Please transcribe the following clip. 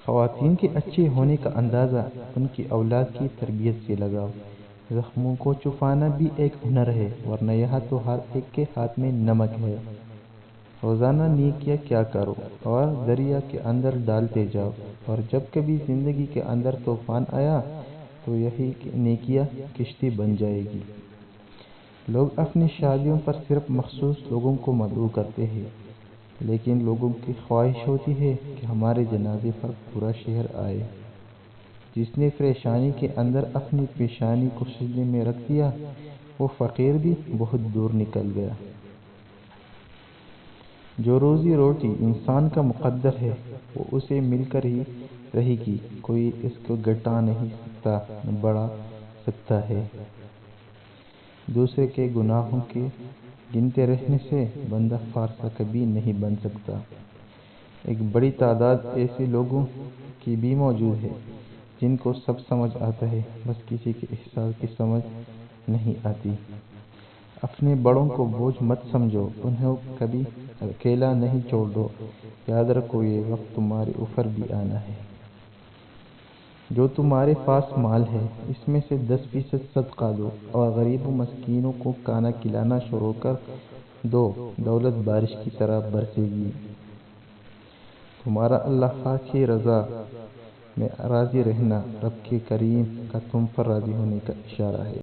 خواتین کے اچھے ہونے کا اندازہ ان کی اولاد کی تربیت سے لگاؤ۔ زخموں کو چھپانا بھی ایک ہنر ہے، ورنہ یہاں تو ہر ایک کے ہاتھ میں نمک ہے۔ روزانہ نیکیاں کیا کرو اور دریا کے اندر ڈالتے جاؤ، اور جب کبھی زندگی کے اندر طوفان آیا تو یہی نیکیاں کشتی بن جائے گی۔ لوگ اپنی شادیوں پر صرف مخصوص لوگوں کو مدعو کرتے ہیں، لیکن لوگوں کی خواہش ہوتی ہے کہ ہمارے جنازے پر پورا شہر آئے۔ جس نے پریشانی کے اندر اپنی پیشانی کو سجدے میں رکھ دیا، وہ فقیر بھی بہت دور نکل گیا۔ جو روزی روٹی انسان کا مقدر ہے، وہ اسے مل کر ہی رہے گی، کوئی اس کو گھٹا نہیں سکتا نہ بڑھا سکتا ہے۔ دوسرے کے گناہوں کے گنتے رہنے سے بندہ فارسا کبھی نہیں بن سکتا۔ ایک بڑی تعداد ایسے لوگوں کی بھی موجود ہے جن کو سب سمجھ آتا ہے، بس کسی کے احساس کی سمجھ نہیں آتی۔ اپنے بڑوں کو بوجھ مت سمجھو، انہیں کبھی اکیلا نہیں چھوڑ دو، یاد رکھو یہ وقت تمہارے اوپر بھی آنا ہے۔ جو تمہارے پاس مال ہے، اس میں سے 10% صدقہ دو، اور غریب و مسکینوں کو کھانا کھلانا شروع کر دو، دولت بارش کی طرح برسے گی۔ تمہارا اللہ کی رضا میں راضی رہنا رب کے کریم کا تم پر راضی ہونے کا اشارہ ہے۔